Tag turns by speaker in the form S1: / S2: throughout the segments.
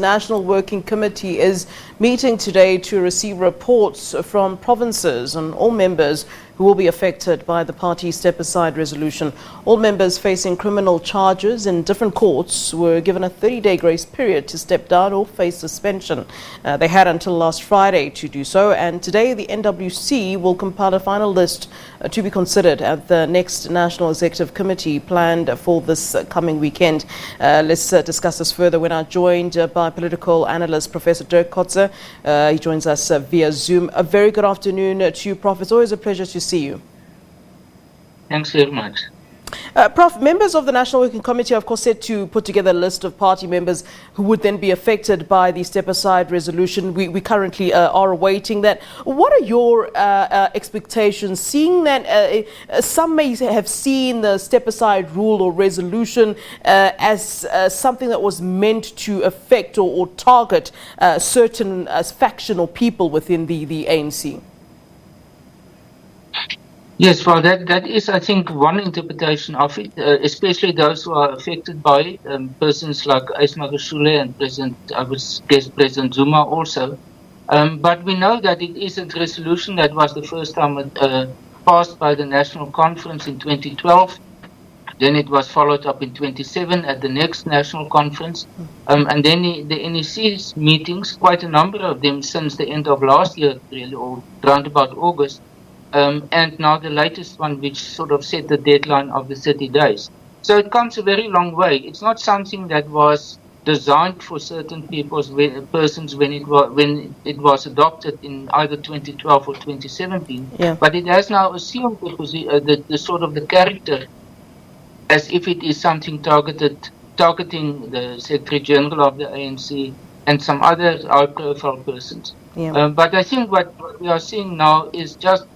S1: National Working Committee is meeting today to receive reports from provinces on all members who will be affected by the party's step-aside resolution. All members facing criminal charges in different courts were given a 30-day grace period to step down or face suspension. They had until last Friday to do so, and today the NWC will compile a final list to be considered at the next National Executive Committee planned for this coming weekend. Let's discuss this further. We're now joined by political analyst Prof Dirk Kotzé. He joins us via Zoom. A very good afternoon to you, Prof. It's always a pleasure to see you.
S2: Thanks very much.
S1: Prof, members of the National Working Committee are, of course, set to put together a list of party members who would then be affected by the step-aside resolution. We currently are awaiting that. What are your expectations, seeing that some may have seen the step-aside rule or resolution as something that was meant to affect or target certain faction or people within the ANC?
S2: Yes, well, that is, I think, one interpretation of it, especially those who are affected by it, persons like Ace Magashule and I would guess President Zuma also. But we know that it is a resolution that was the first time passed by the National Conference in 2012. Then it was followed up in 2017 at the next National Conference. And then the NEC's meetings, quite a number of them since the end of last year, really, or around about August. And now the latest one, which sort of set the deadline of the 30 days. So it comes a very long way. It's not something that was designed for certain persons when it was adopted in either 2012 or 2017.
S1: Yeah.
S2: But it has now assumed the sort of the character as if it is something targeting the Secretary General of the ANC and some other high-profile persons.
S1: Yeah.
S2: But I think what we are seeing now is just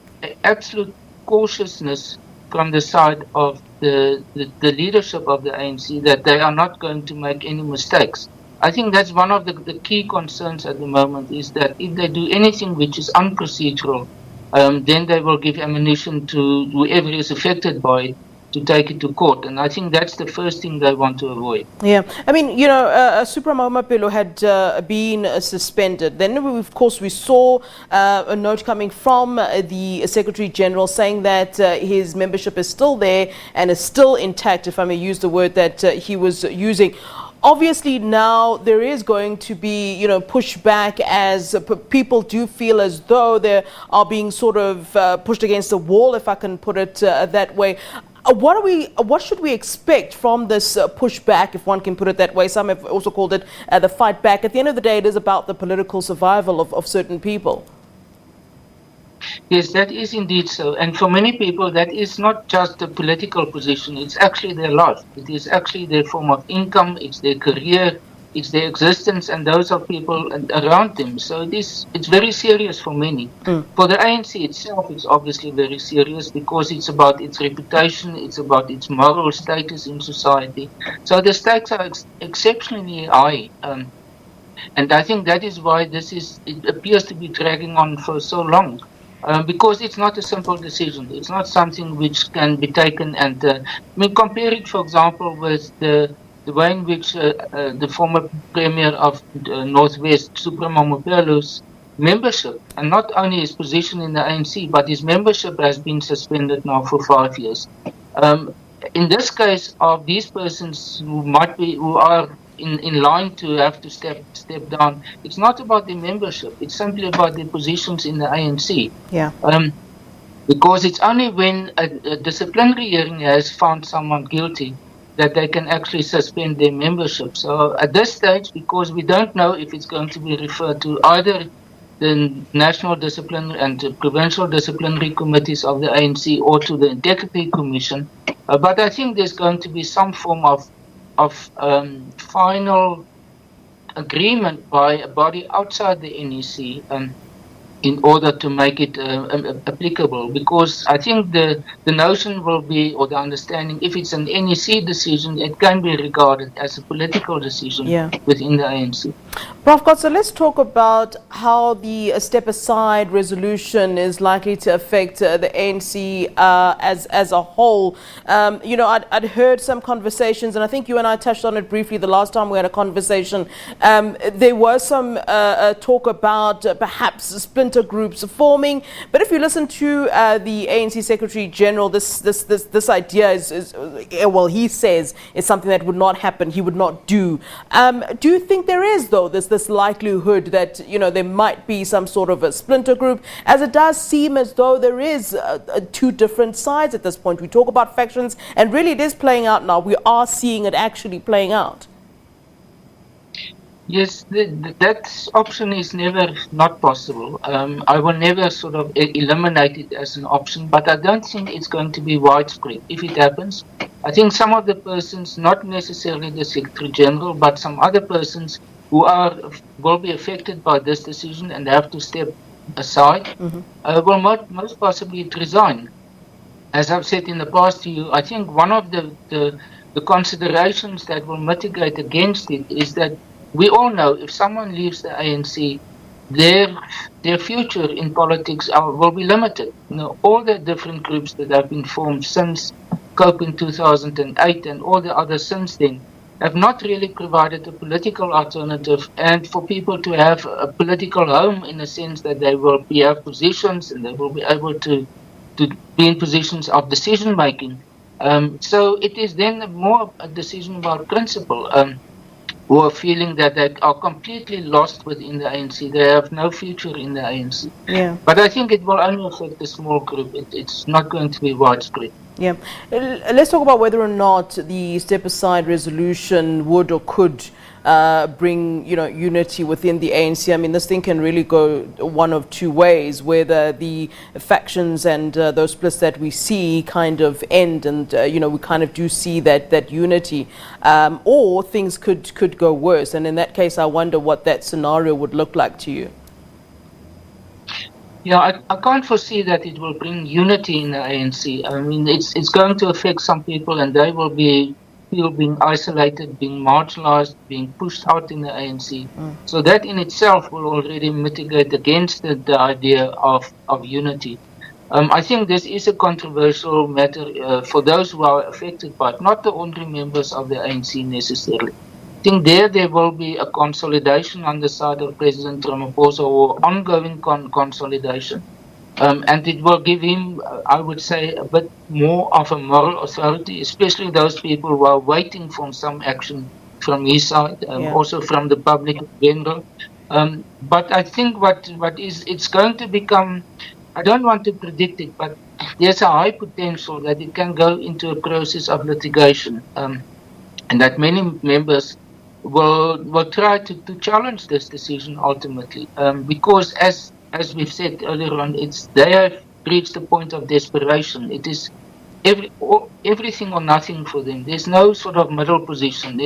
S2: absolute cautiousness from the side of the leadership of the ANC that they are not going to make any mistakes. I think that's one of the key concerns at the moment, is that if they do anything which is unprocedural, then they will give ammunition to whoever is affected by it to take it to court. And I think that's the first thing they want to avoid.
S1: Yeah. I mean, Supra Mahumapelo had been suspended. Then, of course, we saw a note coming from the Secretary General saying that his membership is still there and is still intact, if I may use the word that he was using. Obviously, now there is going to be, pushback, as people do feel as though they are being sort of pushed against the wall, if I can put it that way. What should we expect from this pushback, if one can put it that way? Some have also called it the fight back. At the end of the day, it is about the political survival of certain people.
S2: Yes, that is indeed so. And for many people, that is not just a political position. It's actually their life. It is actually their form of income. It's their career. It's their existence, and those are people around them. So it's very serious for many. For the ANC itself, it's obviously very serious because it's about its reputation, it's about its moral status in society. So the stakes are exceptionally high. And I think that is why it appears to be dragging on for so long. Because it's not a simple decision. It's not something which can be taken and compare it, for example, with the way in which the former Premier of Northwest, Supra Mahumapelo's membership, and not only his position in the ANC, but his membership has been suspended now for 5 years. In this case, of these persons who are in line to have to step down, it's not about their membership. It's simply about their positions in the ANC.
S1: Yeah.
S2: Because it's only when a disciplinary hearing has found someone guilty that they can actually suspend their membership. So at this stage, because we don't know if it's going to be referred to either the National Disciplinary and the Provincial Disciplinary Committees of the ANC or to the Integrity Commission, but I think there's going to be some form of final agreement by a body outside the NEC in order to make it applicable, because I think the notion will be, or the understanding, if it's an NEC decision, it can be regarded as a political decision within the ANC.
S1: Prof Kotzé, let's talk about how the step-aside resolution is likely to affect the ANC as a whole. I'd heard some conversations, and I think you and I touched on it briefly the last time we had a conversation. There was some talk about perhaps splinter groups forming, but if you listen to the ANC Secretary General, this idea is well, he says it's something that would not happen, he would not do. Do you think there is, though, this likelihood that there might be some sort of a splinter group, as it does seem as though there is two different sides at this point? We talk about factions, and really it is playing out now. We are seeing it actually playing out.
S2: Yes, that option is never not possible. I will never sort of eliminate it as an option, but I don't think it's going to be widespread. If it happens, I think some of the persons, not necessarily the Secretary General, but some other persons who will be affected by this decision and have to step aside, will most possibly resign. As I've said in the past to you, I think one of the considerations that will mitigate against it is that we all know if someone leaves the ANC, their future in politics will be limited. All the different groups that have been formed since COPE in 2008 and all the others since then have not really provided a political alternative, and for people to have a political home in the sense that they will have positions and they will be able to be in positions of decision making. So it is then more a decision about principle, who are feeling that they are completely lost within the ANC. They have no future in the ANC.
S1: Yeah.
S2: But I think it will only affect a small group. It's not going to be widespread.
S1: Yeah. Let's talk about whether or not the step-aside resolution would or could bring, unity within the ANC. I mean, this thing can really go one of two ways, whether the factions and those splits that we see kind of end and, we kind of do see that unity, or things could go worse. And in that case, I wonder what that scenario would look like to you.
S2: Yeah, I can't foresee that it will bring unity in the ANC. I mean, it's going to affect some people, and they will feel being isolated, being marginalized, being pushed out in the ANC. So that in itself will already mitigate against the idea of unity. I think this is a controversial matter for those who are affected by it, not the ordinary members of the ANC necessarily. I think there will be a consolidation on the side of President Ramaphosa, or ongoing consolidation. And it will give him, I would say, a bit more of a moral authority, especially those people who are waiting for some action from his side, also from the public in general. But I think it's going to become, I don't want to predict it, but there's a high potential that it can go into a process of litigation, and that many members will try to challenge this decision ultimately, because as we've said earlier on, they have reached the point of desperation. It is everything or nothing for them. There's no sort of middle position.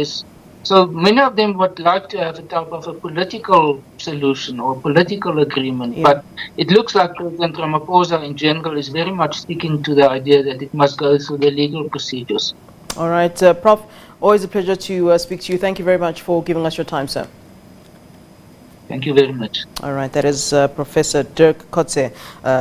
S2: So many of them would like to have a type of a political solution or political agreement, but it looks like President Ramaphosa in general is very much sticking to the idea that it must go through the legal procedures.
S1: All right, Prof, always a pleasure to speak to you. Thank you very much for giving us your time, sir.
S2: Thank you very much.
S1: All right, that is Professor Dirk Kotzé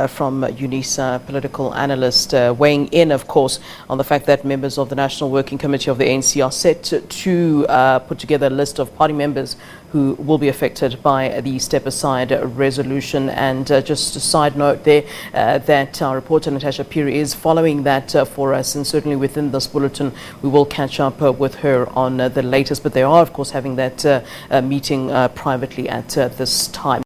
S1: from UNISA, political analyst, weighing in, of course, on the fact that members of the National Working Committee of the ANC are set to put together a list of party members who will be affected by the step-aside resolution. And just a side note there, that our reporter Natasha Piri is following that for us, and certainly within this bulletin we will catch up with her on the latest. But they are, of course, having that meeting privately at this time.